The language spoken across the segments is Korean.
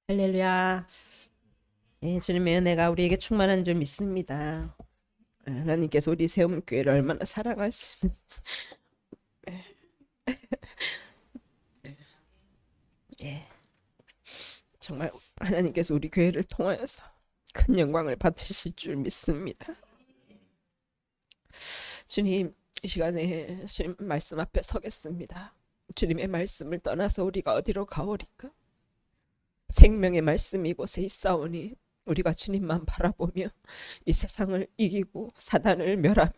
할렐루야. 예, 주님의 은혜가 우리에게 충만한 줄 믿습니다. 하나님께서 우리 세움교회를 얼마나 사랑하시는지. 예, 정말 하나님께서 우리 교회를 통하여서 큰 영광을 받으실 줄 믿습니다. 주님, 이 시간에 주님 말씀 앞에 서겠습니다. 주님의 말씀을 떠나서 우리가 어디로 가오리까? 생명의 말씀이 이곳에 있사오니 우리가 주님만 바라보며 이 세상을 이기고 사단을 멸하며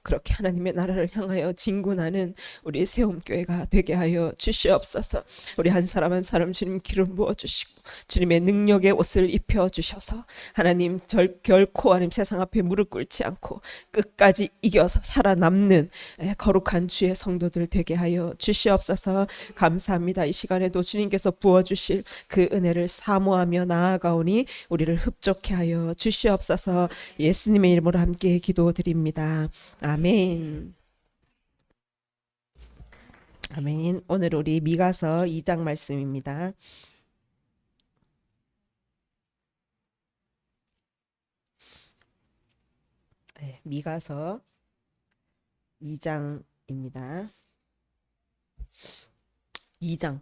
그렇게 하나님의 나라를 향하여 진군하는 우리 세움교회가 되게 하여 주시옵소서. 우리 한 사람 한 사람 주님 기름 부어주시고 주님의 능력의 옷을 입혀주셔서 하나님 결코 하나님 세상 앞에 무릎 꿇지 않고 끝까지 이겨서 살아남는 거룩한 주의 성도들 되게 하여 주시옵소서. 감사합니다. 이 시간에도 주님께서 부어주실 그 은혜를 사모하며 나아가오니 우리를 흡족해 하여 주시옵소서. 예수님의 이름으로 함께 기도드립니다. 아멘. 아멘. 오늘 우리 미가서 2장 말씀입니다. 미가서 2장입니다. 2장.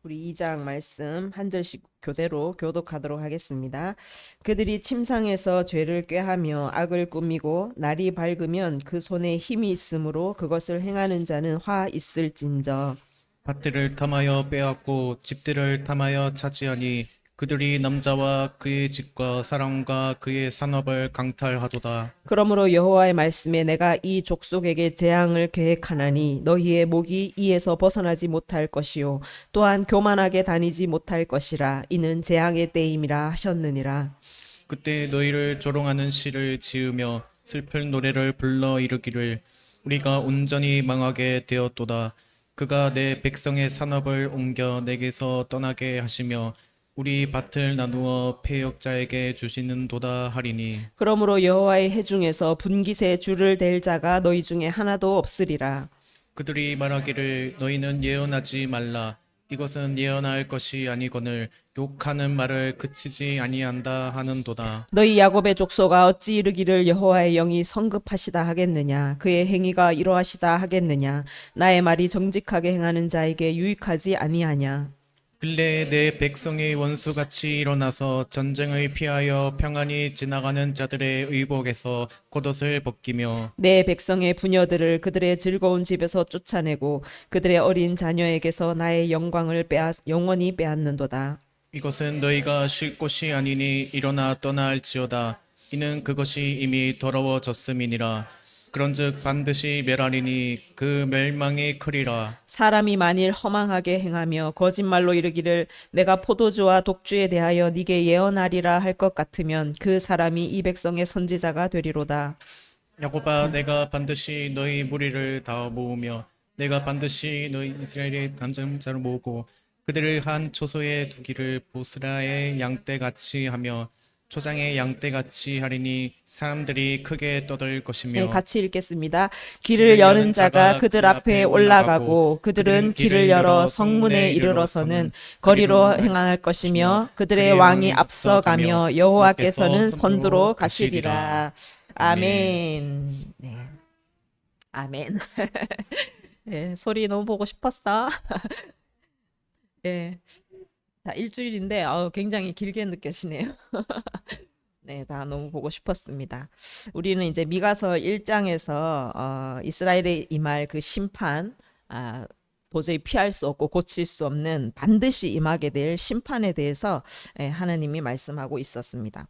우리 2장 말씀 한 절씩 교대로 교독하도록 하겠습니다. 그들이 침상에서 죄를 꾀하며 악을 꾸미고 날이 밝으면 그 손에 힘이 있으므로 그것을 행하는 자는 화 있을진저. 밭들을 탐하여 빼앗고 집들을 탐하여 차지하니 그들이 남자와 그의 집과 사람과 그의 산업을 강탈하도다. 그러므로 여호와의 말씀에 내가 이 족속에게 재앙을 계획하나니 너희의 목이 이에서 벗어나지 못할 것이요 또한 교만하게 다니지 못할 것이라. 이는 재앙의 때임이라 하셨느니라. 그때 너희를 조롱하는 시를 지으며 슬픈 노래를 불러 이르기를 우리가 온전히 망하게 되었도다. 그가 내 백성의 산업을 옮겨 내게서 떠나게 하시며 우리 밭을 나누어 패역자에게 주시는도다 하리니. 그러므로 여호와의 회중에서 분깃에 줄을 댈 자가 너희 중에 하나도 없으리라. 그들이 말하기를 너희는 예언하지 말라. 이것은 예언할 것이 아니거늘 욕하는 말을 그치지 아니한다 하는도다. 너희 야곱의 족속아 어찌 이르기를 여호와의 영이 성급하시다 하겠느냐. 그의 행위가 이러하시다 하겠느냐. 나의 말이 정직하게 행하는 자에게 유익하지 아니하냐. 근래에 내 백성이 원수같이 일어나서 전쟁을 피하여 평안히 지나가는 자들의 의복에서 겉옷을 벗기며 내 백성의 부녀들을 그들의 즐거운 집에서 쫓아내고 그들의 어린 자녀에게서 나의 영광을 영원히 빼앗는도다. 이것은 너희가 쉴 곳이 아니니 일어나 떠날지어다. 이는 그것이 이미 더러워졌음이니라. 그런즉 반드시 멸하리니 그 멸망이 크리라. 사람이 만일 허망하게 행하며 거짓말로 이르기를 내가 포도주와 독주에 대하여 네게 예언하리라 할 것 같으면 그 사람이 이 백성의 선지자가 되리로다. 야곱아, 내가 반드시 너희 무리를 다 모으며 내가 반드시 너희 이스라엘의 간증자를 모으고 그들을 한 초소에 두기를 보스라의 양떼같이 하며 초장의 양떼같이 하리니 사람들이 크게 떠들 것이며. 같이 읽겠습니다. 길을 여는 자가 그들 앞에 올라가고 그들은 길을 열어 성문에 이르러서는 거리로 행할 것이며 그들의 왕이 앞서가며 여호와께서는 선두로 가시리라. 아멘. 네. 아멘. 네, 소리 너무 보고 싶었어. 네. 자, 일주일인데 굉장히 길게 느껴지네요. 네, 다 너무 보고 싶었습니다. 우리는 이제 미가서 1장에서 이스라엘에 임할 그 심판, 도저히 피할 수 없고 고칠 수 없는 반드시 임하게 될 심판에 대해서 하나님이 말씀하고 있었습니다.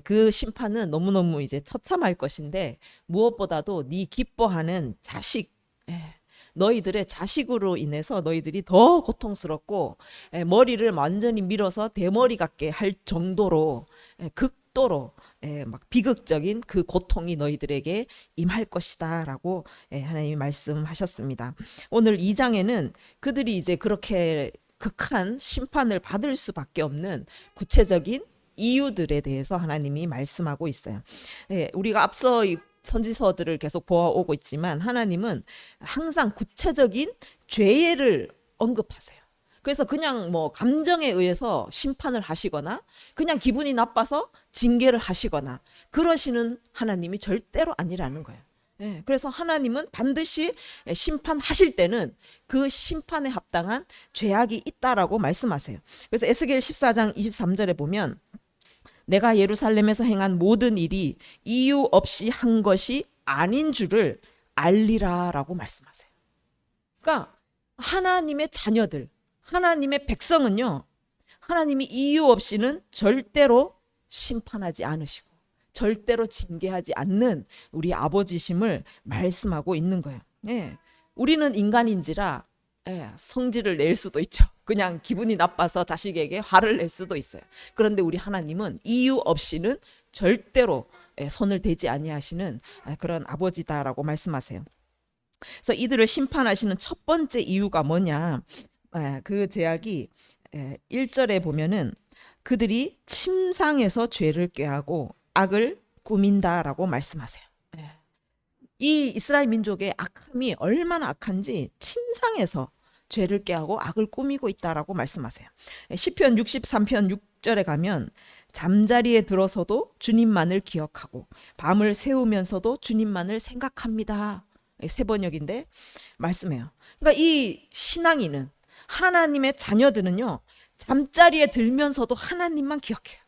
그 심판은 너무너무 이제 처참할 것인데 무엇보다도 네 기뻐하는 자식, 너희들의 자식으로 인해서 너희들이 더 고통스럽고 머리를 완전히 밀어서 대머리 같게 할 정도로 극도로 막 비극적인 그 고통이 너희들에게 임할 것이다라고 하나님이 말씀하셨습니다. 오늘 2장에는 그들이 이제 그렇게 극한 심판을 받을 수밖에 없는 구체적인 이유들에 대해서 하나님이 말씀하고 있어요. 우리가 앞서 선지서들을 계속 보아오고 있지만 하나님은 항상 구체적인 죄를 언급하세요. 그래서 그냥 뭐 감정에 의해서 심판을 하시거나 그냥 기분이 나빠서 징계를 하시거나 그러시는 하나님이 절대로 아니라는 거예요. 예, 그래서 하나님은 반드시 심판하실 때는 그 심판에 합당한 죄악이 있다라고 말씀하세요. 그래서 에스겔 14장 23절에 보면 내가 예루살렘에서 행한 모든 일이 이유 없이 한 것이 아닌 줄을 알리라라고 말씀하세요. 그러니까 하나님의 자녀들, 하나님의 백성은요, 하나님이 이유 없이는 절대로 심판하지 않으시고 절대로 징계하지 않는 우리 아버지심을 말씀하고 있는 거예요. 예, 우리는 인간인지라 성질을 낼 수도 있죠. 그냥 기분이 나빠서 자식에게 화를 낼 수도 있어요. 그런데 우리 하나님은 이유 없이는 절대로 손을 대지 아니하시는 그런 아버지다라고 말씀하세요. 그래서 이들을 심판하시는 첫 번째 이유가 뭐냐? 그 죄악이 1절에 보면은 그들이 침상에서 죄를 꾀하고 악을 꾸민다라고 말씀하세요. 이 이스라엘 민족의 악함이 얼마나 악한지 침상에서 죄를 꾀하고 악을 꾸미고 있다라고 말씀하세요. 시편 63편 6절에 가면 잠자리에 들어서도 주님만을 기억하고 밤을 새우면서도 주님만을 생각합니다. 세 번역인데 말씀해요. 그러니까 이 신앙인은 하나님의 자녀들은요, 잠자리에 들면서도 하나님만 기억해요.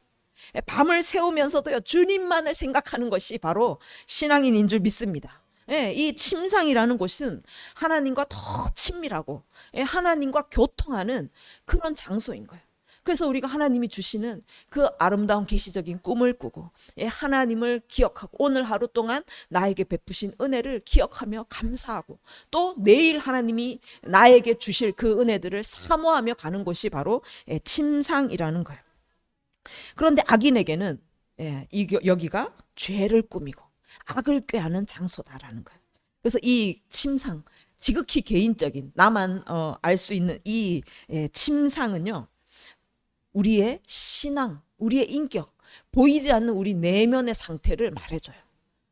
밤을 새우면서도요, 주님만을 생각하는 것이 바로 신앙인인 줄 믿습니다. 이 침상이라는 곳은 하나님과 더 친밀하고 하나님과 교통하는 그런 장소인 거예요. 그래서 우리가 하나님이 주시는 그 아름다운 계시적인 꿈을 꾸고 하나님을 기억하고 오늘 하루 동안 나에게 베푸신 은혜를 기억하며 감사하고 또 내일 하나님이 나에게 주실 그 은혜들을 사모하며 가는 곳이 바로 침상이라는 거예요. 그런데 악인에게는 여기가 죄를 꾸미고 악을 꾀하는 장소다라는 거예요. 그래서 이 침상, 지극히 개인적인 나만 알 수 있는 이 침상은요, 우리의 신앙, 우리의 인격, 보이지 않는 우리 내면의 상태를 말해줘요.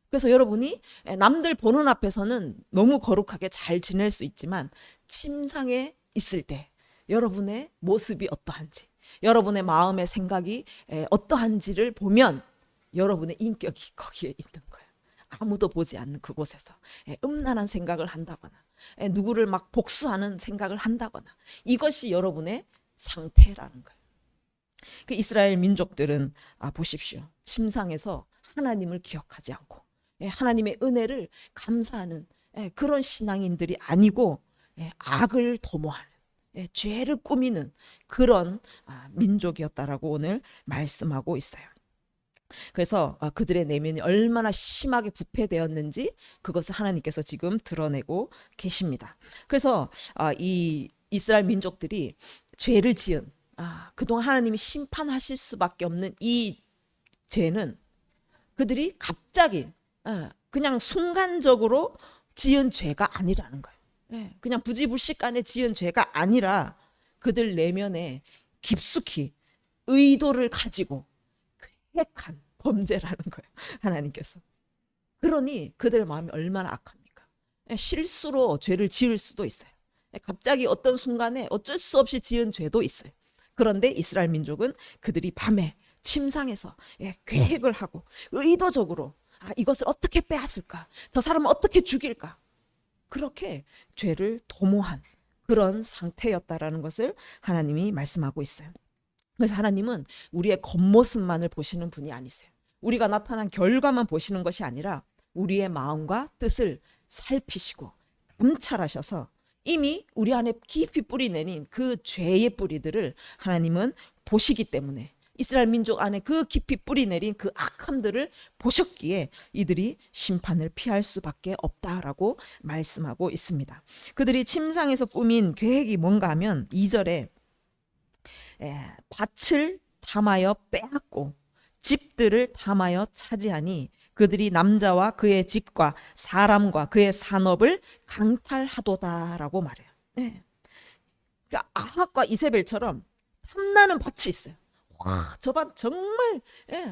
그래서 여러분이 남들 보는 앞에서는 너무 거룩하게 잘 지낼 수 있지만 침상에 있을 때 여러분의 모습이 어떠한지, 여러분의 마음의 생각이 어떠한지를 보면 여러분의 인격이 거기에 있는 거예요. 아무도 보지 않는 그곳에서 음란한 생각을 한다거나 누구를 막 복수하는 생각을 한다거나 이것이 여러분의 상태라는 거예요. 그 이스라엘 민족들은 보십시오. 침상에서 하나님을 기억하지 않고 하나님의 은혜를 감사하는 그런 신앙인들이 아니고 악을 도모하는 죄를 꾸미는 그런 민족이었다라고 오늘 말씀하고 있어요. 그래서 그들의 내면이 얼마나 심하게 부패되었는지 그것을 하나님께서 지금 드러내고 계십니다. 그래서 이 이스라엘 민족들이 죄를 지은 그동안 하나님이 심판하실 수밖에 없는 이 죄는 그들이 갑자기 그냥 순간적으로 지은 죄가 아니라는 거예요. 그냥 부지불식간에 지은 죄가 아니라 그들 내면에 깊숙이 의도를 가지고 계획한 범죄라는 거예요. 하나님께서. 그러니 그들의 마음이 얼마나 악합니까? 실수로 죄를 지을 수도 있어요. 갑자기 어떤 순간에 어쩔 수 없이 지은 죄도 있어요. 그런데 이스라엘 민족은 그들이 밤에 침상에서 계획을 하고 의도적으로 이것을 어떻게 빼앗을까? 저 사람을 어떻게 죽일까? 그렇게 죄를 도모한 그런 상태였다라는 것을 하나님이 말씀하고 있어요. 그래서 하나님은 우리의 겉모습만을 보시는 분이 아니세요. 우리가 나타난 결과만 보시는 것이 아니라 우리의 마음과 뜻을 살피시고 감찰하셔서 이미 우리 안에 깊이 뿌리 내린 그 죄의 뿌리들을 하나님은 보시기 때문에 이스라엘 민족 안에 그 깊이 뿌리 내린 그 악함들을 보셨기에 이들이 심판을 피할 수밖에 없다라고 말씀하고 있습니다. 그들이 침상에서 꾸민 계획이 뭔가 하면 2절에 밭을 탐하여 빼앗고 집들을 탐하여 차지하니 그들이 남자와 그의 집과 사람과 그의 산업을 강탈하도다라고 말해요. 그러니까 아합과 이세벨처럼 탐나는 밭이 있어요. 와, 저 밭 정말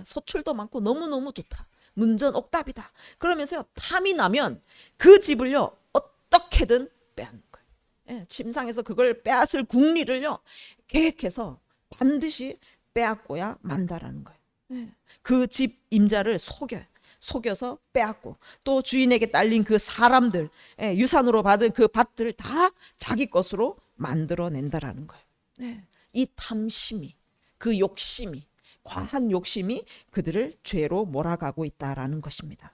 소출도 많고 너무너무 좋다. 문전옥답이다. 그러면서요, 탐이 나면 그 집을요, 어떻게든 빼앗는 거예요. 예, 침상에서 그걸 빼앗을 궁리를요, 계획해서 반드시 빼앗고야 만다라는 거예요. 예, 그 집 임자를 속여서 빼앗고, 또 주인에게 딸린 그 사람들, 예, 유산으로 받은 그 밭들을 다 자기 것으로 만들어낸다라는 거예요. 예, 이 탐심이, 그 욕심이, 과한 욕심이 그들을 죄로 몰아가고 있다라는 것입니다.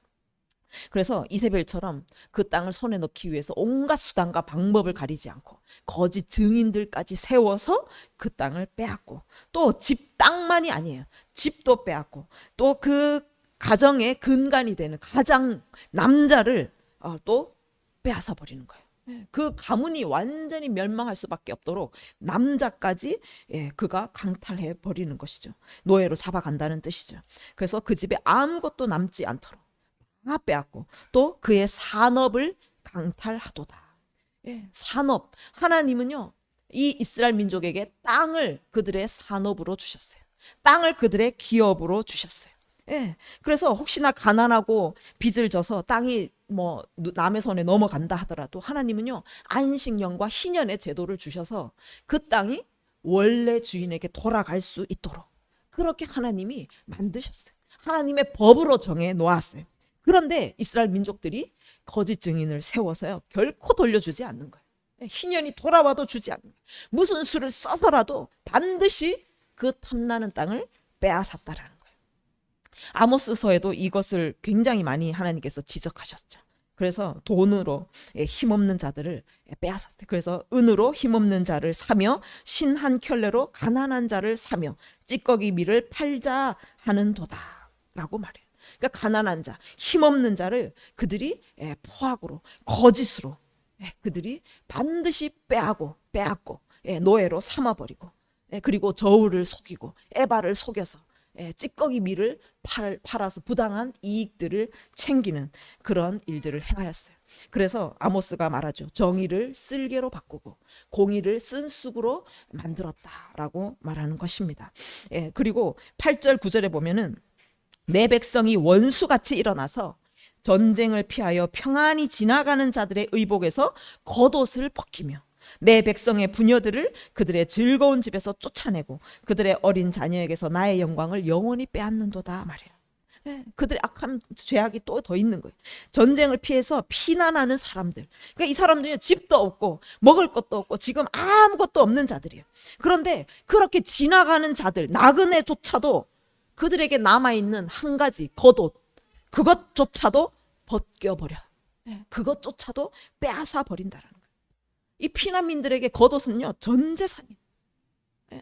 그래서 이세벨처럼 그 땅을 손에 넣기 위해서 온갖 수단과 방법을 가리지 않고 거짓 증인들까지 세워서 그 땅을 빼앗고, 또 집 땅만이 아니에요. 집도 빼앗고, 또 그 가정의 근간이 되는 가장 남자를 또 빼앗아 버리는 거예요. 그 가문이 완전히 멸망할 수밖에 없도록 남자까지, 그가 강탈해 버리는 것이죠. 노예로 잡아간다는 뜻이죠. 그래서 그 집에 아무것도 남지 않도록 다 빼앗고, 또 그의 산업을 강탈하도다. 산업, 하나님은요, 이 이스라엘 민족에게 땅을 그들의 산업으로 주셨어요. 땅을 그들의 기업으로 주셨어요. 그래서 혹시나 가난하고 빚을 져서 땅이 뭐 남의 손에 넘어간다 하더라도 하나님은요, 안식년과 희년의 제도를 주셔서 그 땅이 원래 주인에게 돌아갈 수 있도록 그렇게 하나님이 만드셨어요. 하나님의 법으로 정해 놓았어요. 그런데 이스라엘 민족들이 거짓 증인을 세워서요, 결코 돌려주지 않는 거예요. 희년이 돌아와도 주지 않는 거예요. 무슨 수를 써서라도 반드시 그 탐나는 땅을 빼앗았다라는 거예요. 아모스서에도 이것을 굉장히 많이 하나님께서 지적하셨죠. 그래서 돈으로 힘없는 자들을 빼앗았어요. 그래서 은으로 힘없는 자를 사며 신 한 켤레로 가난한 자를 사며 찌꺼기 밀을 팔자 하는도다 라고 말해요. 그러니까 가난한 자, 힘없는 자를 그들이 포악으로, 거짓으로 그들이 반드시 빼앗고 노예로 삼아버리고, 그리고 저울을 속이고 에바를 속여서 찌꺼기 밀을 팔아서 부당한 이익들을 챙기는 그런 일들을 행하였어요. 그래서 아모스가 말하죠. 정의를 쓸개로 바꾸고 공의를 쓴쑥으로 만들었다라고 말하는 것입니다. 그리고 8절 9절에 보면은 내 백성이 원수같이 일어나서 전쟁을 피하여 평안히 지나가는 자들의 의복에서 겉옷을 벗기며 내 백성의 부녀들을 그들의 즐거운 집에서 쫓아내고 그들의 어린 자녀에게서 나의 영광을 영원히 빼앗는도다 말이에요. 그들의 악한 죄악이 또 더 있는 거예요. 전쟁을 피해서 피난하는 사람들. 그러니까 이 사람들이 집도 없고 먹을 것도 없고 지금 아무것도 없는 자들이에요. 그런데 그렇게 지나가는 자들, 나그네조차도 그들에게 남아있는 한 가지 겉옷, 그것조차도 벗겨버려. 그것조차도 빼앗아 버린다라는 거예요. 이 피난민들에게 겉옷은요, 전 재산이에요.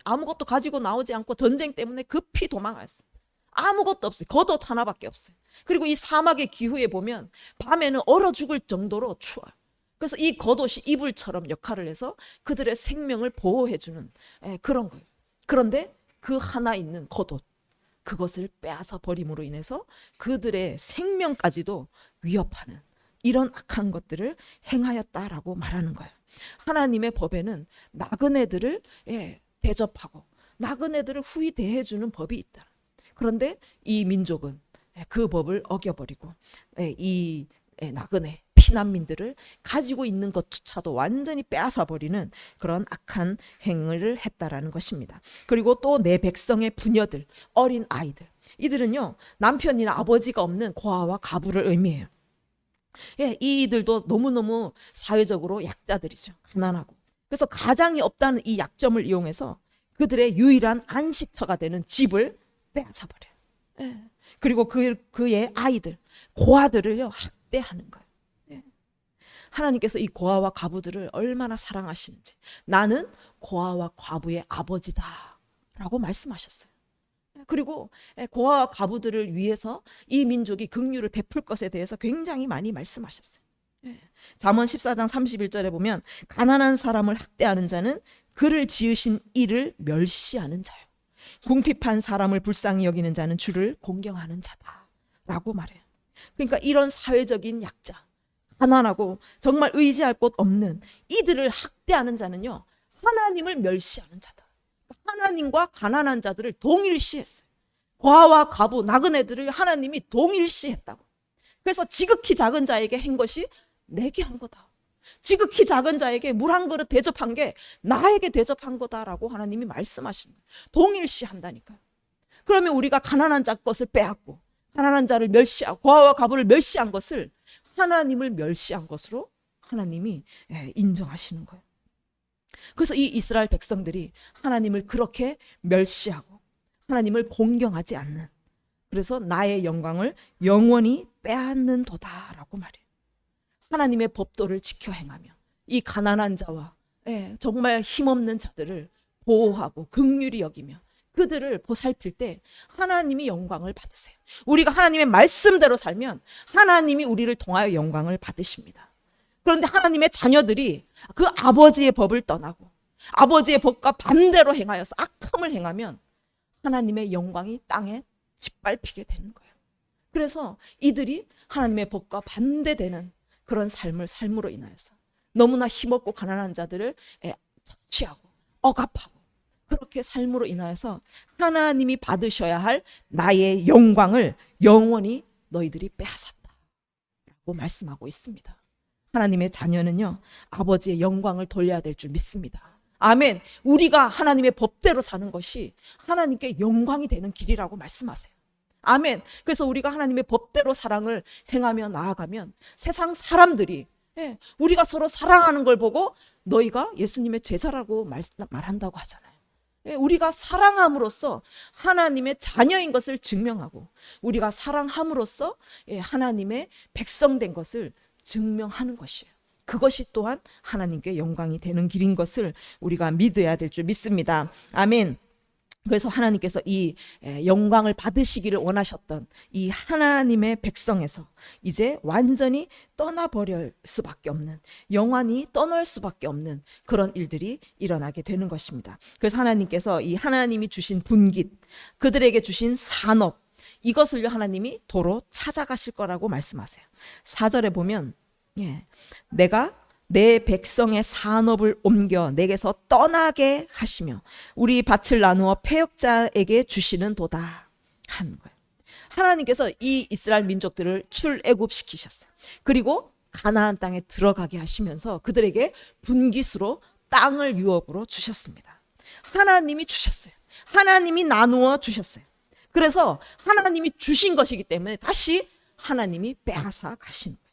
아무것도 가지고 나오지 않고 전쟁 때문에 급히 도망갔어요. 아무것도 없어요. 겉옷 하나밖에 없어요. 그리고 이 사막의 기후에 보면 밤에는 얼어 죽을 정도로 추워요. 그래서 이 겉옷이 이불처럼 역할을 해서 그들의 생명을 보호해주는 그런 거예요. 그런데 그 하나 있는 겉옷, 그것을 빼앗아 버림으로 인해서 그들의 생명까지도 위협하는 이런 악한 것들을 행하였다라고 말하는 거예요. 하나님의 법에는 나그네들을 대접하고 나그네들을 후히 대해주는 법이 있다. 그런데 이 민족은 그 법을 어겨버리고 이 나그네 피난민들을 가지고 있는 것조차도 완전히 빼앗아 버리는 그런 악한 행위를 했다라는 것입니다. 그리고 또 내 백성의 부녀들, 어린 아이들, 이들은요, 남편이나 아버지가 없는 고아와 과부를 의미해요. 이들도 너무너무 사회적으로 약자들이죠. 가난하고. 그래서 가장이 없다는 이 약점을 이용해서 그들의 유일한 안식처가 되는 집을 빼앗아버려요. 그리고 그의 아이들, 고아들을요, 학대하는 거예요. 하나님께서 이 고아와 과부들을 얼마나 사랑하시는지, 나는 고아와 과부의 아버지다 라고 말씀하셨어요. 그리고 고아와 과부들을 위해서 이 민족이 긍휼을 베풀 것에 대해서 굉장히 많이 말씀하셨어요. 잠언 14장 31절에 보면 가난한 사람을 학대하는 자는 그를 지으신 이를 멸시하는 자요, 궁핍한 사람을 불쌍히 여기는 자는 주를 공경하는 자다 라고 말해요. 그러니까 이런 사회적인 약자, 가난하고 정말 의지할 곳 없는 이들을 학대하는 자는요, 하나님을 멸시하는 자다. 하나님과 가난한 자들을 동일시했어요. 과와 과부, 나그네들을 하나님이 동일시했다고. 그래서 지극히 작은 자에게 한 것이 내게 한 거다. 지극히 작은 자에게 물 한 그릇 대접한 게 나에게 대접한 거다라고 하나님이 말씀하시는 거예요. 동일시한다니까요. 그러면 우리가 가난한 자 것을 빼앗고 가난한 자를 멸시하고 고아와 과부를 멸시한 것을 하나님을 멸시한 것으로 하나님이 인정하시는 거예요. 그래서 이 이스라엘 백성들이 하나님을 그렇게 멸시하고 하나님을 공경하지 않는, 그래서 나의 영광을 영원히 빼앗는도다라고 말해요. 하나님의 법도를 지켜 행하며 이 가난한 자와 정말 힘없는 자들을 보호하고 긍휼히 여기며 그들을 보살필 때 하나님이 영광을 받으세요. 우리가 하나님의 말씀대로 살면 하나님이 우리를 통하여 영광을 받으십니다. 그런데 하나님의 자녀들이 그 아버지의 법을 떠나고 아버지의 법과 반대로 행하여서 악함을 행하면 하나님의 영광이 땅에 짓밟히게 되는 거예요. 그래서 이들이 하나님의 법과 반대되는 그런 삶을 삶으로 인하여서 너무나 힘없고 가난한 자들을 착취하고 억압하고 그렇게 삶으로 인하여서 하나님이 받으셔야 할 나의 영광을 영원히 너희들이 빼앗았다라고 말씀하고 있습니다. 하나님의 자녀는요, 아버지의 영광을 돌려야 될 줄 믿습니다. 아멘. 우리가 하나님의 법대로 사는 것이 하나님께 영광이 되는 길이라고 말씀하세요. 아멘. 그래서 우리가 하나님의 법대로 사랑을 행하며 나아가면 세상 사람들이 우리가 서로 사랑하는 걸 보고 너희가 예수님의 제자라고 말한다고 하잖아요. 우리가 사랑함으로써 하나님의 자녀인 것을 증명하고 우리가 사랑함으로써 하나님의 백성된 것을 증명하는 것이에요. 그것이 또한 하나님께 영광이 되는 길인 것을 우리가 믿어야 될 줄 믿습니다. 아멘. 그래서 하나님께서 이 영광을 받으시기를 원하셨던 이 하나님의 백성에서 이제 완전히 떠나버릴 수밖에 없는, 영원히 떠날 수밖에 없는 그런 일들이 일어나게 되는 것입니다. 그래서 하나님께서 이 하나님이 주신 분깃, 그들에게 주신 산업, 이것을 하나님이 도로 찾아가실 거라고 말씀하세요. 4절에 보면 내가 내 백성의 산업을 옮겨 내게서 떠나게 하시며 우리 밭을 나누어 패역자에게 주시는 도다 하는 거예요. 하나님께서 이 이스라엘 민족들을 출애굽시키셨어요. 그리고 가나안 땅에 들어가게 하시면서 그들에게 분깃으로 땅을 유업으로 주셨습니다. 하나님이 주셨어요. 하나님이 나누어 주셨어요. 그래서 하나님이 주신 것이기 때문에 다시 하나님이 빼앗아 가시는 거예요.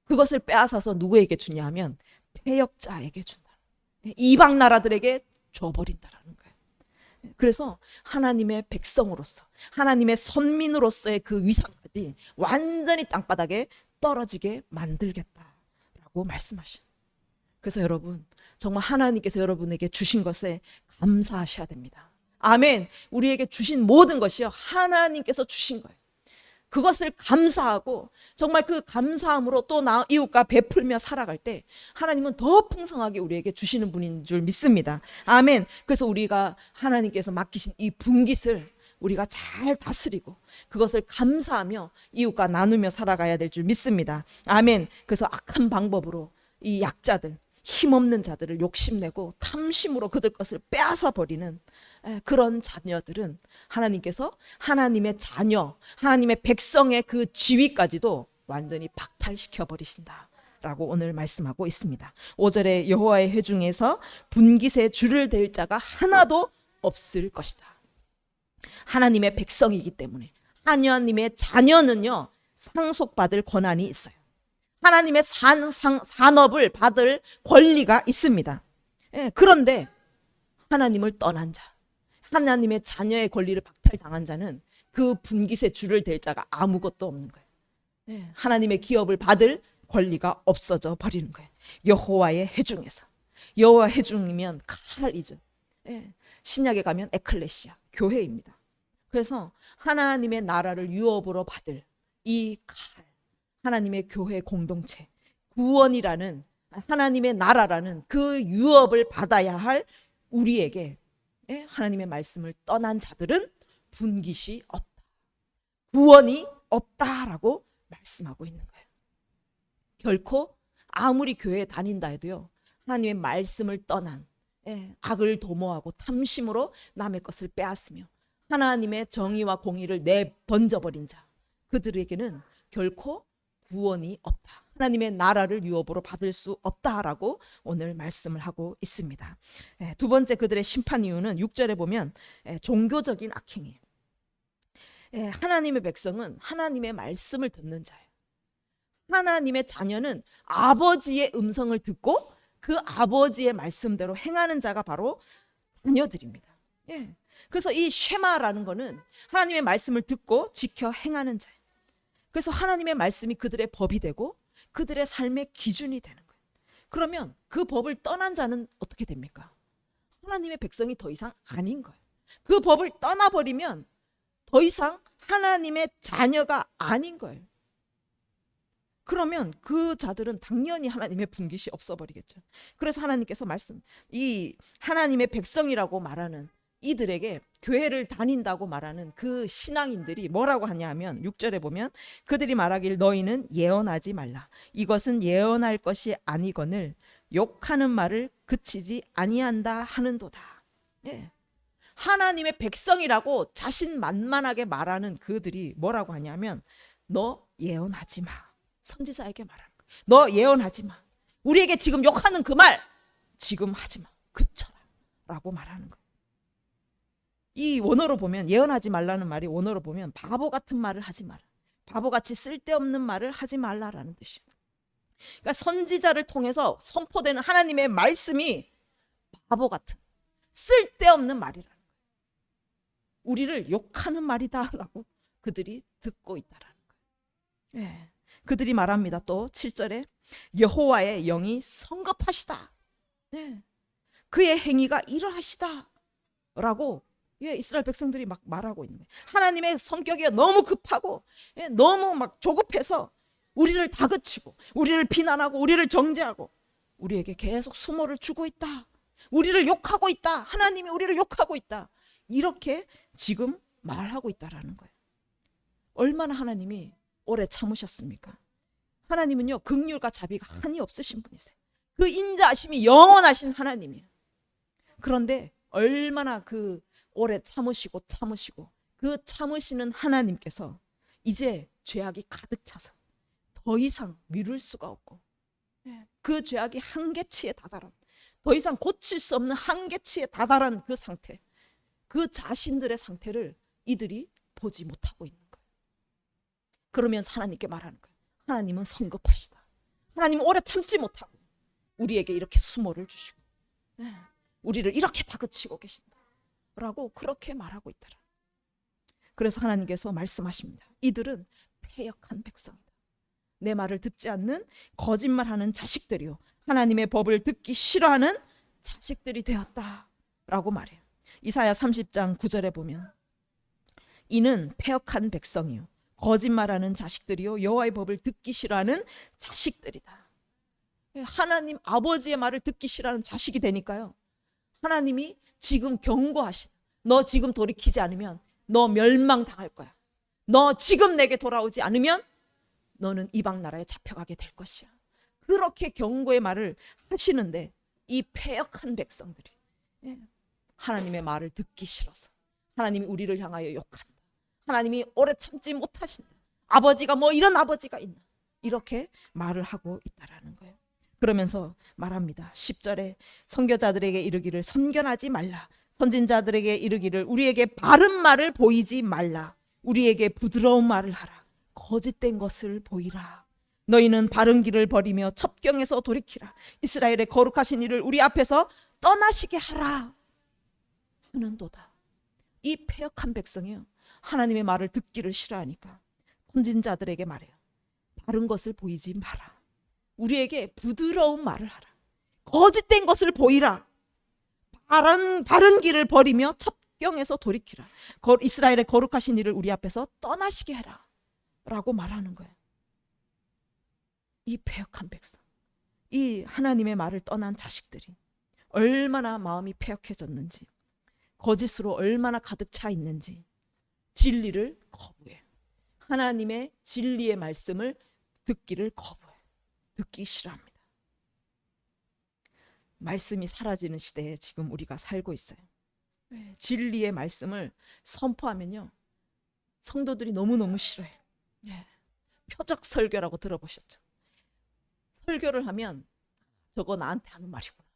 그것을 빼앗아서 누구에게 주냐 하면 패역자에게 준다. 이방 나라들에게 줘버린다라는 거예요. 그래서 하나님의 백성으로서 하나님의 선민으로서의 그 위상까지 완전히 땅바닥에 떨어지게 만들겠다라고 말씀하시는. 그래서 여러분 정말 하나님께서 여러분에게 주신 것에 감사하셔야 됩니다. 아멘. 우리에게 주신 모든 것이요 하나님께서 주신 거예요. 그것을 감사하고 정말 그 감사함으로 또 이웃과 베풀며 살아갈 때 하나님은 더 풍성하게 우리에게 주시는 분인 줄 믿습니다. 아멘. 그래서 우리가 하나님께서 맡기신 이 분깃을 우리가 잘 다스리고 그것을 감사하며 이웃과 나누며 살아가야 될 줄 믿습니다. 아멘. 그래서 악한 방법으로 이 약자들, 힘없는 자들을 욕심내고 탐심으로 그들 것을 빼앗아 버리는 그런 자녀들은 하나님께서 하나님의 자녀, 하나님의 백성의 그 지위까지도 완전히 박탈시켜 버리신다 라고 오늘 말씀하고 있습니다. 5절에 여호와의 회중에서 분깃에 줄을 댈 자가 하나도 없을 것이다. 하나님의 백성이기 때문에 하나님의 자녀는요 상속받을 권한이 있어요. 하나님의 산업을 받을 권리가 있습니다. 그런데 하나님을 떠난 자, 하나님의 자녀의 권리를 박탈당한 자는 그 분깃에 줄을 댈 자가 아무것도 없는 거예요. 하나님의 기업을 받을 권리가 없어져 버리는 거예요. 여호와의 회중에서. 여호와 회중이면 칼이죠. 신약에 가면 에클레시아, 교회입니다. 그래서 하나님의 나라를 유업으로 받을 이 칼, 하나님의 교회 공동체, 구원이라는 하나님의 나라라는 그 유업을 받아야 할 우리에게 하나님의 말씀을 떠난 자들은 분깃이 없다. 구원이 없다라고 말씀하고 있는 거예요. 결코 아무리 교회에 다닌다 해도요. 하나님의 말씀을 떠난 악을 도모하고 탐심으로 남의 것을 빼앗으며 하나님의 정의와 공의를 내던져버린 자, 그들에게는 결코 구원이 없다. 하나님의 나라를 유업으로 받을 수 없다라고 오늘 말씀을 하고 있습니다. 두 번째 그들의 심판 이유는 6절에 보면 종교적인 악행이에요. 하나님의 백성은 하나님의 말씀을 듣는 자예요. 하나님의 자녀는 아버지의 음성을 듣고 그 아버지의 말씀대로 행하는 자가 바로 자녀들입니다. 그래서 이 쉐마라는 거는 하나님의 말씀을 듣고 지켜 행하는 자예요. 그래서 하나님의 말씀이 그들의 법이 되고 그들의 삶의 기준이 되는 거예요. 그러면 그 법을 떠난 자는 어떻게 됩니까? 하나님의 백성이 더 이상 아닌 거예요. 그 법을 떠나버리면 더 이상 하나님의 자녀가 아닌 거예요. 그러면 그 자들은 당연히 하나님의 분깃이 없어버리겠죠. 그래서 하나님께서 이 하나님의 백성이라고 말하는 이들에게 교회를 다닌다고 말하는 그 신앙인들이 뭐라고 하냐면 6절에 보면 그들이 말하길 너희는 예언하지 말라. 이것은 예언할 것이 아니거늘 욕하는 말을 그치지 아니한다 하는도다. 하나님의 백성이라고 자신만만하게 말하는 그들이 뭐라고 하냐면 너 예언하지 마. 선지자에게 말하는 거야. 너 예언하지 마. 우리에게 지금 욕하는 그 말 지금 하지 마. 그쳐라 라고 말하는 거예요. 이 원어로 보면 예언하지 말라는 말이 원어로 보면 바보 같은 말을 하지 마라. 바보같이 쓸데없는 말을 하지 말라라는 뜻이에요. 그러니까 선지자를 통해서 선포되는 하나님의 말씀이 바보 같은 쓸데없는 말이라는 거예요. 우리를 욕하는 말이다라고 그들이 듣고 있다라는 거예요. 그들이 말합니다. 또 7절에 여호와의 영이 성급하시다. 그의 행위가 이러하시다 라고 이스라엘 백성들이 막 말하고 있는 거예요. 하나님의 성격이 너무 급하고 너무 막 조급해서 우리를 다그치고 우리를 비난하고 우리를 정죄하고 우리에게 계속 수모를 주고 있다. 우리를 욕하고 있다. 하나님이 우리를 욕하고 있다. 이렇게 지금 말하고 있다라는 거예요. 얼마나 하나님이 오래 참으셨습니까? 하나님은요 긍휼과 자비가 한이 없으신 분이세요. 그 인자하심이 영원하신 하나님이에요. 그런데 얼마나 그 오래 참으시고 그 참으시는 하나님께서 이제 죄악이 가득 차서 더 이상 미룰 수가 없고 그 죄악이 한계치에 다다른 더 이상 고칠 수 없는 한계치에 다다른 그 상태, 그 자신들의 상태를 이들이 보지 못하고 있는 거예요. 그러면서 하나님께 말하는 거예요. 하나님은 성급하시다. 하나님은 오래 참지 못하고 우리에게 이렇게 수모를 주시고 우리를 이렇게 다그치고 계신다 라고 그렇게 말하고 있더라. 그래서 하나님께서 말씀하십니다. 이들은 패역한 백성이다. 내 말을 듣지 않는 거짓말하는 자식들이요 하나님의 법을 듣기 싫어하는 자식들이 되었다 라고 말해요. 이사야 30장 9절에 보면 이는 패역한 백성이요 거짓말하는 자식들이요 여호와의 법을 듣기 싫어하는 자식들이다. 하나님 아버지의 말을 듣기 싫어하는 자식이 되니까요. 하나님이 지금 경고하신 너 지금 돌이키지 않으면 너 멸망당할 거야. 너 지금 내게 돌아오지 않으면 너는 이방 나라에 잡혀가게 될 것이야. 그렇게 경고의 말을 하시는데 이 패역한 백성들이 하나님의 말을 듣기 싫어서 하나님이 우리를 향하여 욕한다. 하나님이 오래 참지 못하신다. 아버지가 뭐 이런 아버지가 있나 이렇게 말을 하고 있다라는 거예요. 그러면서 말합니다. 10절에 선교자들에게 이르기를 선견하지 말라. 선진자들에게 이르기를 우리에게 바른 말을 보이지 말라. 우리에게 부드러운 말을 하라. 거짓된 것을 보이라. 너희는 바른 길을 버리며 첩경에서 돌이키라. 이스라엘의 거룩하신 이를 우리 앞에서 떠나시게 하라 하는도다. 이 패역한 백성이요 하나님의 말을 듣기를 싫어하니까 선진자들에게 말해요. 바른 것을 보이지 마라. 우리에게 부드러운 말을 하라. 거짓된 것을 보이라. 바른 길을 버리며 첩경에서 돌이키라. 이스라엘의 거룩하신 이를 우리 앞에서 떠나시게 해라 라고 말하는 거예요. 이 패역한 백성, 이 하나님의 말을 떠난 자식들이 얼마나 마음이 패역해졌는지, 거짓으로 얼마나 가득 차 있는지 진리를 거부해요. 하나님의 진리의 말씀을 듣기를 거부해요. 듣기 싫어합니다. 말씀이 사라지는 시대에 지금 우리가 살고 있어요. 진리의 말씀을 선포하면요, 성도들이 너무너무 싫어해. 예. 표적 설교라고 들어보셨죠? 설교를 하면 저거 나한테 하는 말이구나.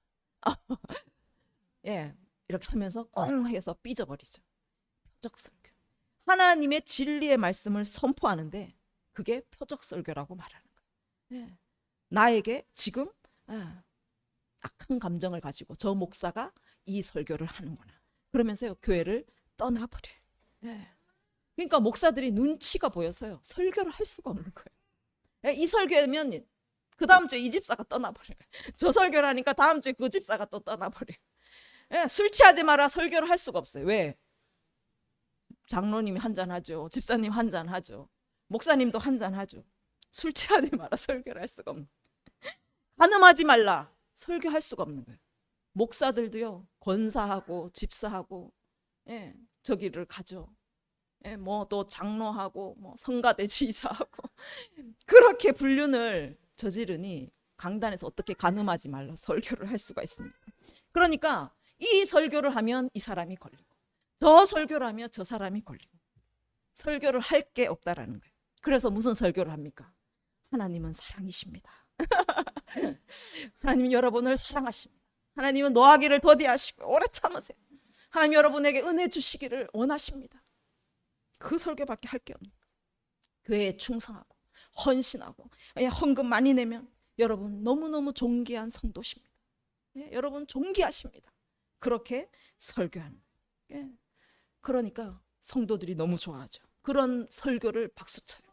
예, 이렇게 하면서 꽁 해서 삐져버리죠. 표적 설교. 하나님의 진리의 말씀을 선포하는데 그게 표적 설교라고 말하는 거예요. 예. 나에게 지금 악한 감정을 가지고 저 목사가 이 설교를 하는구나. 그러면서요, 교회를 떠나버려요. 예. 그러니까 목사들이 눈치가 보여서요, 설교를 할 수가 없는 거예요. 예, 이 설교면 그 다음 주에 이 집사가 떠나버려요. 저 설교를 하니까 다음 주에 그 집사가 또 떠나버려요. 예, 술 취하지 마라 설교를 할 수가 없어요. 왜? 장로님이 한잔하죠. 집사님 한잔하죠. 목사님도 한잔하죠. 술 취하지 마라 설교를 할 수가 없는 거예요. 간음하지 말라 설교할 수가 없는 거예요. 목사들도요, 권사하고 집사하고 저기를 가죠. 뭐 또 장로하고 뭐 성가대 지사하고 그렇게 불륜을 저지르니 강단에서 어떻게 간음하지 말라 설교를 할 수가 있습니까? 그러니까 이 설교를 하면 이 사람이 걸리고 저 설교를 하면 저 사람이 걸리고 설교를 할 게 없다라는 거예요. 그래서 무슨 설교를 합니까? 하나님은 사랑이십니다. 하나님은 여러분을 사랑하십니다. 하나님은 노하기를 더디하시고 오래 참으세요. 하나님 여러분에게 은혜 주시기를 원하십니다. 그 설교밖에 할 게 없는 거예요. 교회에 충성하고 헌신하고 헌금 많이 내면 여러분 너무너무 존귀한 성도십니다. 여러분 존귀하십니다. 그렇게 설교하는 거예요. 그러니까 성도들이 너무 좋아하죠. 그런 설교를 박수쳐요.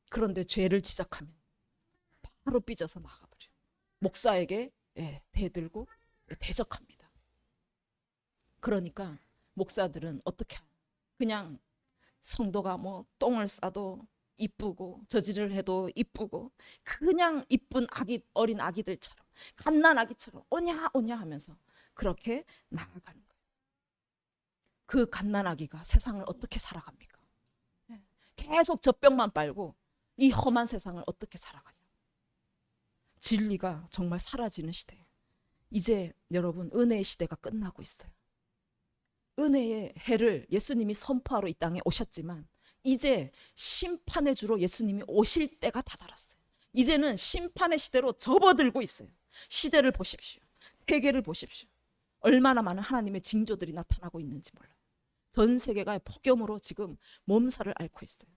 그런데 죄를 지적하면 바로 삐져서 나가버려요. 목사에게 대들고 대적합니다. 그러니까 목사들은 어떻게 하냐? 그냥 성도가 뭐 똥을 싸도 이쁘고 저지를 해도 이쁘고 그냥 이쁜 아기, 어린 아기들처럼 갓난 아기처럼 오냐 오냐 하면서 그렇게 나아가는 거예요. 그 갓난 아기가 세상을 어떻게 살아갑니까? 계속 젖병만 빨고 이 험한 세상을 어떻게 살아가냐? 진리가 정말 사라지는 시대예요. 이제 여러분 은혜의 시대가 끝나고 있어요. 은혜의 해를 예수님이 선포하러 이 땅에 오셨지만 이제 심판의 주로 예수님이 오실 때가 다다랐어요. 이제는 심판의 시대로 접어들고 있어요. 시대를 보십시오. 세계를 보십시오. 얼마나 많은 하나님의 징조들이 나타나고 있는지 몰라요. 전 세계가 폭염으로 지금 몸살을 앓고 있어요.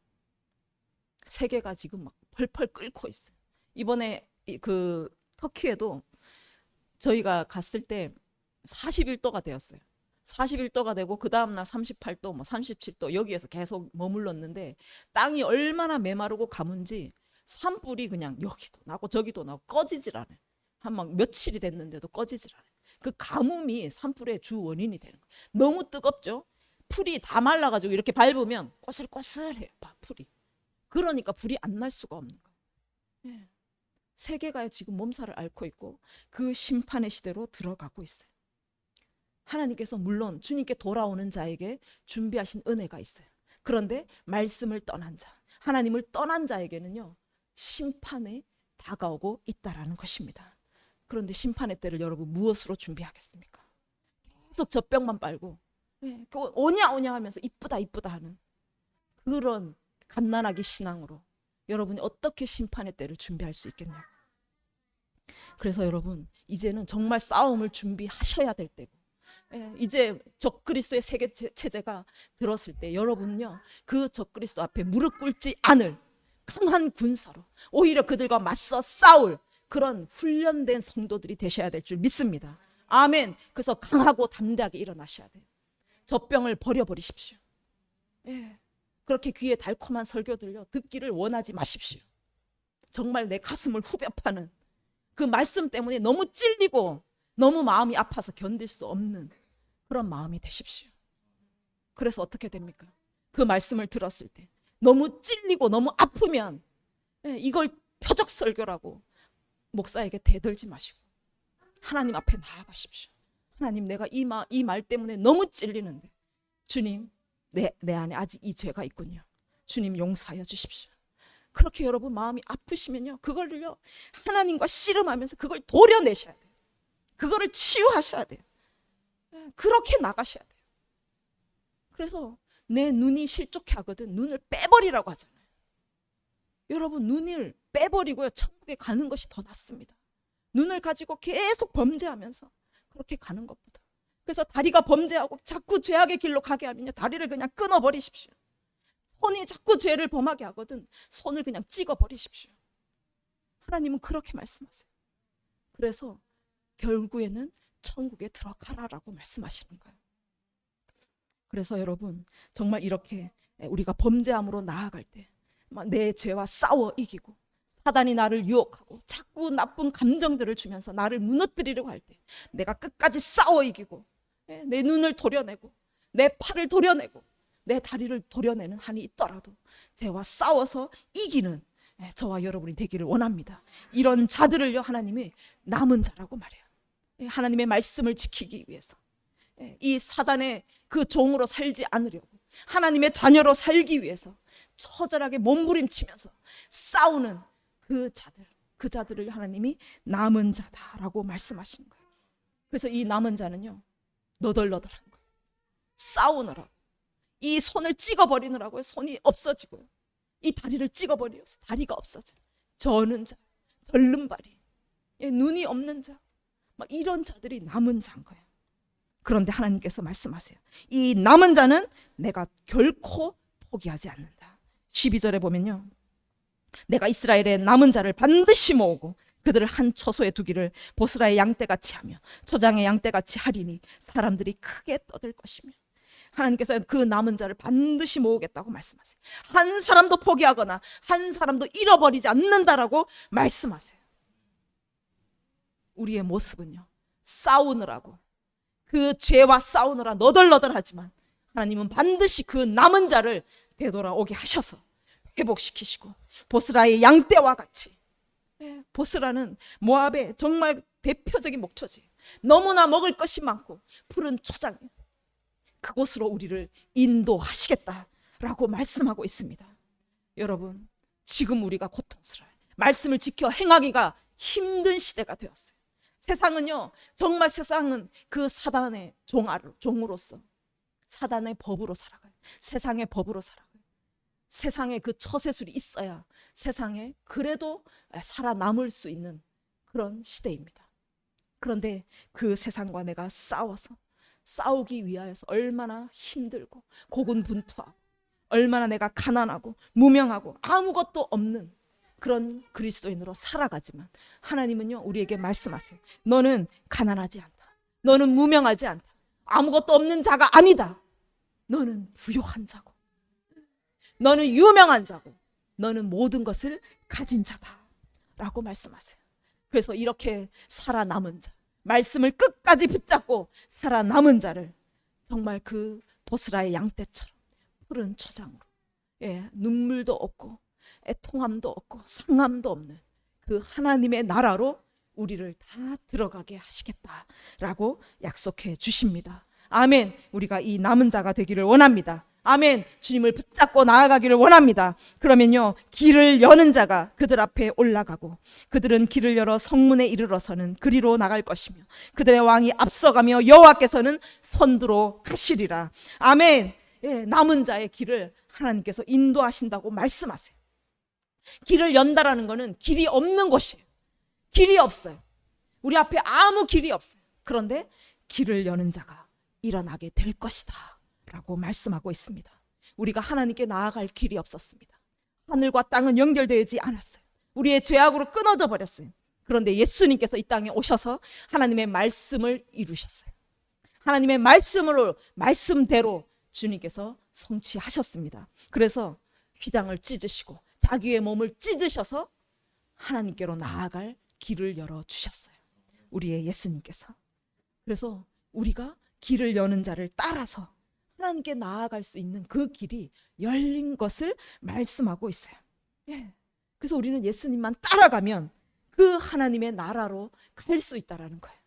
세계가 지금 막 펄펄 끓고 있어요. 이번에 그 터키에도 저희가 갔을 때 41도가 되었어요. 41도가 되고 그 다음날 38도, 뭐 37도 여기에서 계속 머물렀는데 땅이 얼마나 메마르고 가문지 산불이 그냥 여기도 나고 저기도 나고 꺼지질 않아요. 한 막 며칠이 됐는데도 꺼지질 않아요. 그 가뭄이 산불의 주 원인이 되는 거예요. 너무 뜨겁죠? 풀이 다 말라가지고 이렇게 밟으면 꼬슬꼬슬해요. 풀이. 그러니까 불이 안 날 수가 없는 거예요. 세계가 지금 몸살을 앓고 있고 그 심판의 시대로 들어가고 있어요. 하나님께서 물론 주님께 돌아오는 자에게 준비하신 은혜가 있어요. 그런데 말씀을 떠난 자, 하나님을 떠난 자에게는요, 심판이 다가오고 있다라는 것입니다. 그런데 심판의 때를 여러분 무엇으로 준비하겠습니까? 계속 젖병만 빨고 오냐 오냐 하면서 이쁘다 이쁘다 하는 그런 갓난아기 신앙으로 여러분이 어떻게 심판의 때를 준비할 수 있겠냐고. 그래서 여러분 이제는 정말 싸움을 준비하셔야 될 때고, 이제 적그리스도의 세계 체제가 들었을 때 여러분은요 그 적그리스도 앞에 무릎 꿇지 않을 강한 군사로 오히려 그들과 맞서 싸울 그런 훈련된 성도들이 되셔야 될 줄 믿습니다. 아멘. 그래서 강하고 담대하게 일어나셔야 돼요. 젖병을 버려버리십시오. 그렇게 귀에 달콤한 설교들요 듣기를 원하지 마십시오. 정말 내 가슴을 후벼 파는 그 말씀 때문에 너무 찔리고 너무 마음이 아파서 견딜 수 없는 그런 마음이 되십시오. 그래서 어떻게 됩니까? 그 말씀을 들었을 때 너무 찔리고 너무 아프면 이걸 표적 설교라고 목사에게 대들지 마시고 하나님 앞에 나아가십시오. 하나님, 내가 이 말 때문에 너무 찔리는데 주님, 내 안에 아직 이 죄가 있군요. 주님 용서하여 주십시오. 그렇게 여러분 마음이 아프시면요 그걸요 하나님과 씨름하면서 그걸 도려내셔야 돼요. 그거를 치유하셔야 돼요. 그렇게 나가셔야 돼요. 그래서 내 눈이 실족해 하거든 눈을 빼버리라고 하잖아요. 여러분, 눈을 빼버리고요, 천국에 가는 것이 더 낫습니다. 눈을 가지고 계속 범죄하면서 그렇게 가는 것보다. 그래서 다리가 범죄하고 자꾸 죄악의 길로 가게 하면요, 다리를 그냥 끊어버리십시오. 손이 자꾸 죄를 범하게 하거든 손을 그냥 찍어버리십시오. 하나님은 그렇게 말씀하세요. 그래서 결국에는 천국에 들어가라라고 말씀하시는 거예요. 그래서 여러분, 정말 이렇게 우리가 범죄함으로 나아갈 때 내 죄와 싸워 이기고 사단이 나를 유혹하고 자꾸 나쁜 감정들을 주면서 나를 무너뜨리려고 할 때 내가 끝까지 싸워 이기고 내 눈을 도려내고 내 팔을 도려내고 내 다리를 도려내는 한이 있더라도 죄와 싸워서 이기는 저와 여러분이 되기를 원합니다. 이런 자들을요, 하나님이 남은 자라고 말해요. 하나님의 말씀을 지키기 위해서, 이 사단의 그 종으로 살지 않으려고 하나님의 자녀로 살기 위해서 처절하게 몸부림치면서 싸우는 그 자들을 하나님이 남은 자다라고 말씀하시는 거예요. 그래서 이 남은 자는요, 너덜너덜한 거예요. 싸우느라고, 이 손을 찍어버리느라고요, 손이 없어지고요, 이 다리를 찍어버려서 다리가 없어져요. 저는 자, 절름발이, 눈이 없는 자, 막 이런 자들이 남은 자인 거예요. 그런데 하나님께서 말씀하세요. 이 남은 자는 내가 결코 포기하지 않는다. 12절에 보면요, 내가 이스라엘의 남은 자를 반드시 모으고 그들을 한 처소에 두기를 보스라의 양떼같이 하며 초장의 양떼같이 하리니 사람들이 크게 떠들 것이며. 하나님께서 그 남은 자를 반드시 모으겠다고 말씀하세요. 한 사람도 포기하거나 한 사람도 잃어버리지 않는다라고 말씀하세요. 우리의 모습은요, 싸우느라고, 그 죄와 싸우느라 너덜너덜하지만 하나님은 반드시 그 남은 자를 되돌아오게 하셔서 회복시키시고 보스라의 양떼와 같이, 보스라는 모압의 정말 대표적인 목초지, 너무나 먹을 것이 많고 푸른 초장이에요. 그곳으로 우리를 인도하시겠다라고 말씀하고 있습니다. 여러분, 지금 우리가 고통스러워요. 말씀을 지켜 행하기가 힘든 시대가 되었어요. 세상은요, 정말 세상은 그 사단의 종으로서 사단의 법으로 살아가요. 세상의 법으로 살아가요. 세상에 그 처세술이 있어야 세상에 그래도 살아남을 수 있는 그런 시대입니다. 그런데 그 세상과 내가 싸우기 위하여서 얼마나 힘들고 고군분투하고 얼마나 내가 가난하고 무명하고 아무것도 없는 그런 그리스도인으로 살아가지만 하나님은요, 우리에게 말씀하세요. 너는 가난하지 않다. 너는 무명하지 않다. 아무것도 없는 자가 아니다. 너는 부요한 자고, 너는 유명한 자고, 너는 모든 것을 가진 자다 라고 말씀하세요. 그래서 이렇게 살아남은 자, 말씀을 끝까지 붙잡고 살아남은 자를 정말 그 보스라의 양떼처럼 푸른 초장으로, 눈물도 없고 애통함도 없고 상함도 없는 그 하나님의 나라로 우리를 다 들어가게 하시겠다라고 약속해 주십니다. 아멘. 우리가 이 남은 자가 되기를 원합니다. 아멘. 주님을 붙잡고 나아가기를 원합니다. 그러면요, 길을 여는 자가 그들 앞에 올라가고 그들은 길을 열어 성문에 이르러서는 그리로 나갈 것이며 그들의 왕이 앞서가며 여호와께서는 선두로 가시리라. 아멘. 남은 자의 길을 하나님께서 인도하신다고 말씀하세요. 길을 연다라는 것은 길이 없는 곳이에요. 길이 없어요. 우리 앞에 아무 길이 없어요. 그런데 길을 여는 자가 일어나게 될 것이다 라고 말씀하고 있습니다. 우리가 하나님께 나아갈 길이 없었습니다. 하늘과 땅은 연결되지 않았어요. 우리의 죄악으로 끊어져 버렸어요. 그런데 예수님께서 이 땅에 오셔서 하나님의 말씀을 이루셨어요. 하나님의 말씀대로 주님께서 성취하셨습니다. 그래서 휘장을 찢으시고 자기의 몸을 찢으셔서 하나님께로 나아갈 길을 열어주셨어요. 우리의 예수님께서. 그래서 우리가 길을 여는 자를 따라서 하나님께 나아갈 수 있는 그 길이 열린 것을 말씀하고 있어요. 그래서 우리는 예수님만 따라가면 그 하나님의 나라로 갈 수 있다라는 거예요.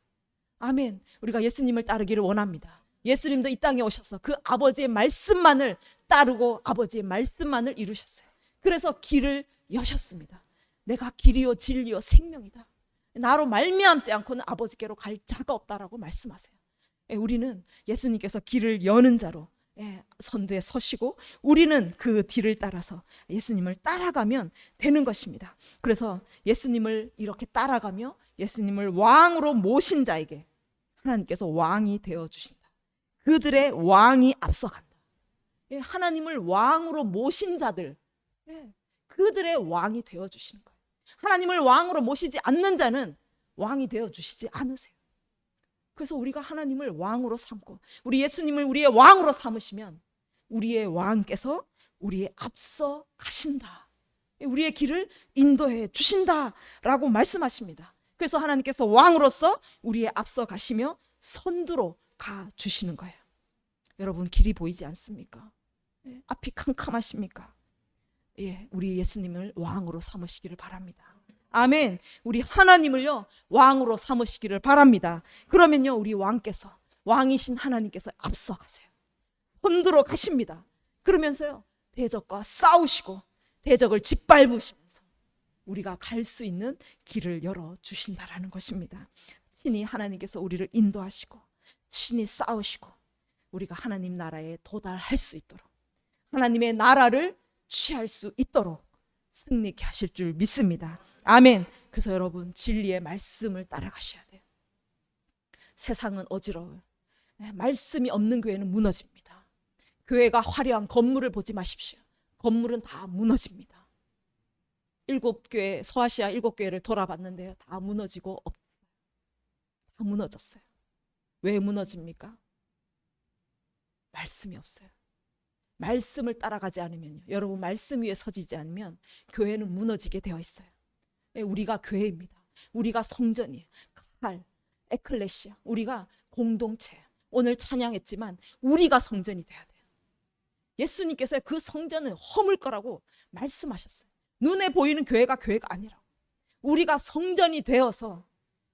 아멘. 우리가 예수님을 따르기를 원합니다. 예수님도 이 땅에 오셔서 그 아버지의 말씀만을 따르고 아버지의 말씀만을 이루셨어요. 그래서 길을 여셨습니다. 내가 길이요 진리요 생명이다. 나로 말미암지 않고는 아버지께로 갈 자가 없다라고 말씀하세요. 우리는 예수님께서 길을 여는 자로 선두에 서시고 우리는 그 뒤를 따라서 예수님을 따라가면 되는 것입니다. 그래서 예수님을 이렇게 따라가며 예수님을 왕으로 모신 자에게 하나님께서 왕이 되어 주신다. 그들의 왕이 앞서간다. 하나님을 왕으로 모신 자들, 그들의 왕이 되어 주시는 거예요. 하나님을 왕으로 모시지 않는 자는 왕이 되어 주시지 않으세요. 그래서 우리가 하나님을 왕으로 삼고 우리 예수님을 우리의 왕으로 삼으시면 우리의 왕께서 우리의 앞서 가신다. 우리의 길을 인도해 주신다라고 말씀하십니다. 그래서 하나님께서 왕으로서 우리의 앞서 가시며 선두로 가 주시는 거예요. 여러분, 길이 보이지 않습니까? 앞이 캄캄하십니까? 우리 예수님을 왕으로 삼으시기를 바랍니다. 아멘. 우리 하나님을요 왕으로 삼으시기를 바랍니다. 그러면요 우리 왕께서, 왕이신 하나님께서 앞서가세요. 선두로 가십니다. 그러면서요 대적과 싸우시고 대적을 짓밟으시면서 우리가 갈 수 있는 길을 열어주신다라는 것입니다. 친히 하나님께서 우리를 인도하시고 친히 싸우시고 우리가 하나님 나라에 도달할 수 있도록, 하나님의 나라를 취할 수 있도록 승리케 하실 줄 믿습니다. 아멘. 그래서 여러분, 진리의 말씀을 따라가셔야 돼요. 세상은 어지러워요. 말씀이 없는 교회는 무너집니다. 교회가 화려한 건물을 보지 마십시오. 건물은 다 무너집니다. 7교회, 소아시아 7교회를 돌아봤는데요, 다 무너지고 없어요. 다 무너졌어요. 왜 무너집니까? 말씀이 없어요. 말씀을 따라가지 않으면요, 여러분, 말씀 위에 서지지 않으면 교회는 무너지게 되어 있어요. 우리가 교회입니다. 우리가 성전이에요. 칼, 에클레시아, 우리가 공동체예요. 오늘 찬양했지만 우리가 성전이 돼야 돼요. 예수님께서 그 성전은 허물 거라고 말씀하셨어요. 눈에 보이는 교회가 아니라고. 우리가 성전이 되어서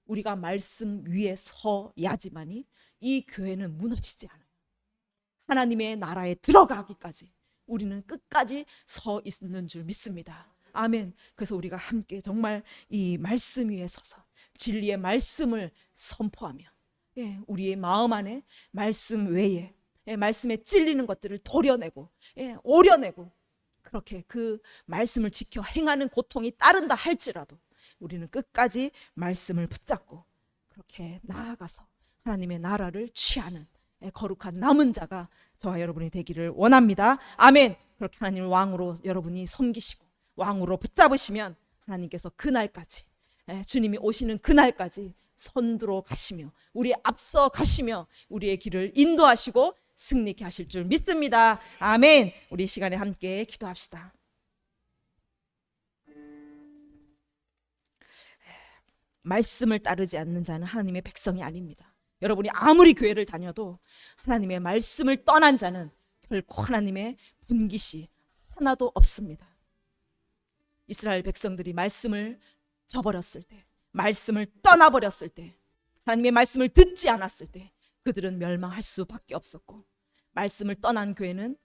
우리가 말씀 위에 서야지만이 이 교회는 무너지지 않아요. 하나님의 나라에 들어가기까지 우리는 끝까지 서 있는 줄 믿습니다. 아멘. 그래서 우리가 함께 정말 이 말씀 위에 서서 진리의 말씀을 선포하며, 우리의 마음 안에 말씀 외에 말씀에 찔리는 것들을 도려내고 오려내고, 그렇게 그 말씀을 지켜 행하는 고통이 따른다 할지라도 우리는 끝까지 말씀을 붙잡고 그렇게 나아가서 하나님의 나라를 취하는 거룩한 남은 자가 저와 여러분이 되기를 원합니다. 아멘. 그렇게 하나님을 왕으로 여러분이 섬기시고 왕으로 붙잡으시면 하나님께서 그날까지, 주님이 오시는 그날까지 선두로 가시며 우리 앞서 가시며 우리의 길을 인도하시고 승리케 하실 줄 믿습니다. 아멘. 우리 시간에 함께 기도합시다. 말씀을 따르지 않는 자는 하나님의 백성이 아닙니다. 여러분이 아무리 교회를 다녀도 하나님의 말씀을 떠난 자는 결코 하나님의 분깃이 하나도 없습니다. 이스라엘 백성들이 말씀을 저버렸을 때, 말씀을 떠나버렸을 때, 하나님의 말씀을 듣지 않았을 때 그들은 멸망할 수밖에 없었고, 말씀을 떠난 교회는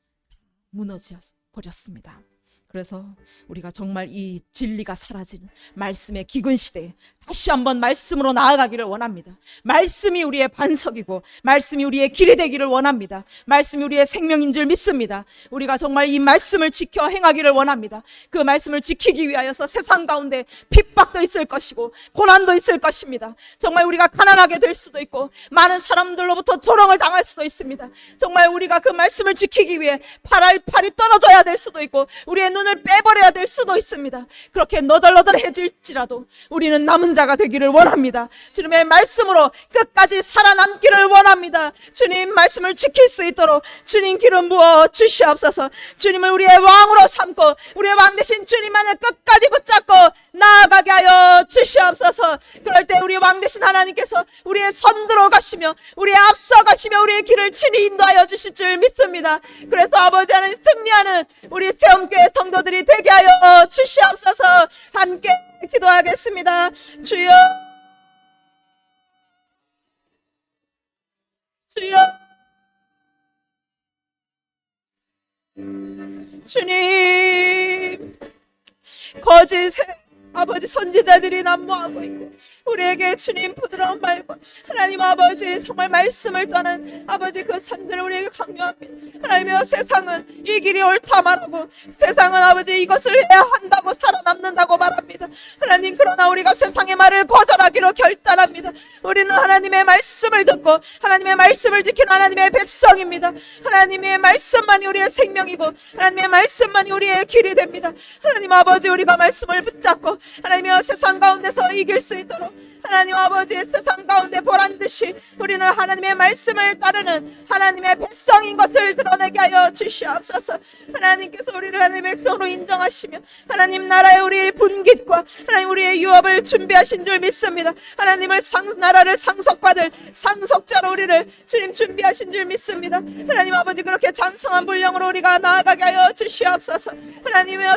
무너져 버렸습니다. 그래서 우리가 정말 이 진리가 사라지는 말씀의 기근 시대에 다시 한번 말씀으로 나아가기를 원합니다. 말씀이 우리의 반석이고 말씀이 우리의 길이 되기를 원합니다. 말씀이 우리의 생명인 줄 믿습니다. 우리가 정말 이 말씀을 지켜 행하기를 원합니다. 그 말씀을 지키기 위하여서 세상 가운데 핍박도 있을 것이고 고난도 있을 것입니다. 정말 우리가 가난하게 될 수도 있고 많은 사람들로부터 조롱을 당할 수도 있습니다. 정말 우리가 그 말씀을 지키기 위해 팔이 떨어져야 될 수도 있고 우리의 눈을 빼버려야 될 수도 있습니다. 그렇게 너덜너덜해질지라도 우리는 남은 자가 되기를 원합니다. 주님의 말씀으로 끝까지 살아남기를 원합니다. 주님 말씀을 지킬 수 있도록 주님 기름 부어 주시옵소서. 주님을 우리의 왕으로 삼고 우리의 왕 되신 주님만을 끝까지 붙잡고 나아가게 하여 주시옵소서. 그럴 때 우리 왕 되신 하나님께서 우리의 선두로 가시며 우리의 앞서 가시며 우리의 길을 친히 인도하여 주실 줄 믿습니다. 그래서 아버지 하나님, 승리하는 우리 세움교회 성도들이 되게 하여 주시옵소서. 함께 기도하겠습니다. 주여, 주여, 주님, 거짓의 아버지 선지자들이 난무하고 있고 우리에게 주님 부드러운 말과 하나님 아버지 정말 말씀을 떠난 아버지 그 산들을 우리에게 강요합니다. 하나님이여 세상은 이 길이 옳다 말하고 세상은 아버지 이것을 해야 한다고 살아남는다고 말합니다. 하나님 그러나 우리가 세상의 말을 거절하기로 결단합니다. 우리는 하나님의 말씀을 듣고 하나님의 말씀을 지키는 하나님의 백성입니다. 하나님의 말씀만이 우리의 생명이고 하나님의 말씀만이 우리의 길이 됩니다. 하나님 아버지 우리가 말씀을 붙잡고 하나님이여 세상 가운데서 이길 수 있도록 하나님 아버지 세상 가운데 보란듯이 우리는 하나님의 말씀을 따르는 하나님의 백성인 것을 드러내게 하여 주시옵소서. 하나님께서 우리를 하나님의 백성으로 인정하시며 하나님 나라의 우리의 분깃과 하나님 우리의 유업을 준비하신 줄 믿습니다. 하나님을 나라를 상속받을 상속자로 우리를 주님 준비하신 줄 믿습니다. 하나님 아버지 그렇게 장성한 분량으로 우리가 나아가게 하여 주시옵소서. 하나님의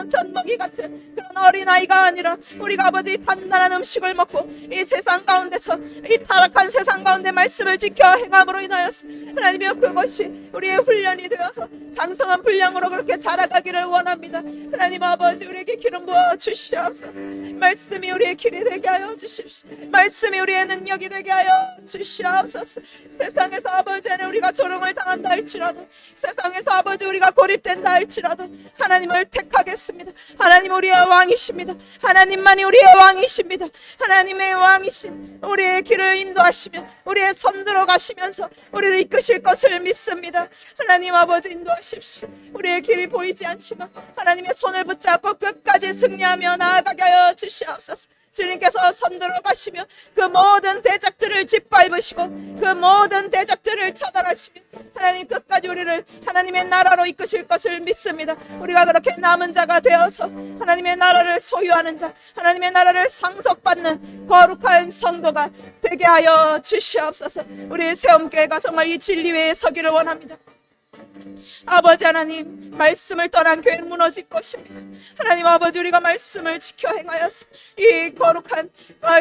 젖먹이 같은 그런 어린아이가 아니라 우리가 아버지 단단한 음식을 먹고 이 세상 가운데서 이 타락한 세상 가운데 말씀을 지켜 행함으로 인하여서 하나님이여 그것이 우리의 훈련이 되어서 장성한 분량으로 그렇게 자라가기를 원합니다. 하나님 아버지 우리에게 기름 부어 주시옵소서. 말씀이 우리의 길이 되게 하여 주십시오. 말씀이 우리의 능력이 되게 하여 주시옵소서. 세상에서 아버지 안에 우리가 조롱을 당한다 할지라도 세상에서 아버지 우리가 고립된다 할지라도 하나님을 택하겠습니다. 하나님 우리의 왕이십니다. 하나님만이 우리의 왕이십니다. 하나님의 왕이신 우리의 길을 인도하시며 우리의 섬들어 가시면서 우리를 이끄실 것을 믿습니다. 하나님 아버지 인도하십시오. 우리의 길이 보이지 않지만 하나님의 손을 붙잡고 끝까지 승리하며 나아가게 하여 주시옵소서. 주님께서 선들어 가시며 그 모든 대적들을 짓밟으시고 그 모든 대적들을 처단하시며 하나님 끝까지 우리를 하나님의 나라로 이끄실 것을 믿습니다. 우리가 그렇게 남은 자가 되어서 하나님의 나라를 소유하는 자 하나님의 나라를 상속받는 거룩한 성도가 되게 하여 주시옵소서. 우리 세움교회가 정말 이 진리회에 서기를 원합니다. 아버지 하나님 말씀을 떠난 교회는 무너질 것입니다. 하나님 아버지 우리가 말씀을 지켜 행하여서 이 거룩한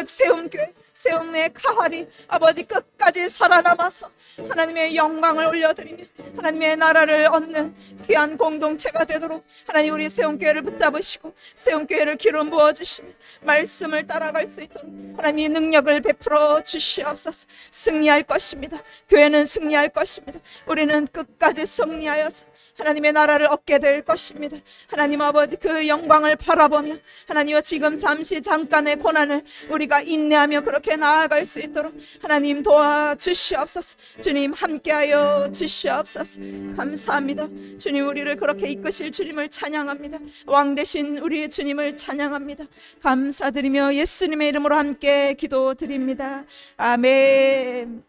세움교회 세움의 카할이 아버지 끝까지 살아남아서 하나님의 영광을 올려드리며 하나님의 나라를 얻는 귀한 공동체가 되도록 하나님 우리 세움교회를 붙잡으시고 세움교회를 기름 부어주시며 말씀을 따라갈 수 있도록 하나님의 능력을 베풀어 주시옵소서. 승리할 것입니다. 교회는 승리할 것입니다. 우리는 끝까지 승리하여서 하나님의 나라를 얻게 될 것입니다. 하나님 아버지 그 영광을 바라보며 하나님여 지금 잠시 잠깐의 고난을 우리가 인내하며 그렇게 나아갈 수 있도록 하나님 도와주시옵소서. 주님 함께하여 주시옵소서. 감사합니다. 주님 우리를 그렇게 이끄실 주님을 찬양합니다. 왕 되신 우리 주님을 찬양합니다. 감사드리며 예수님의 이름으로 함께 기도드립니다. 아멘.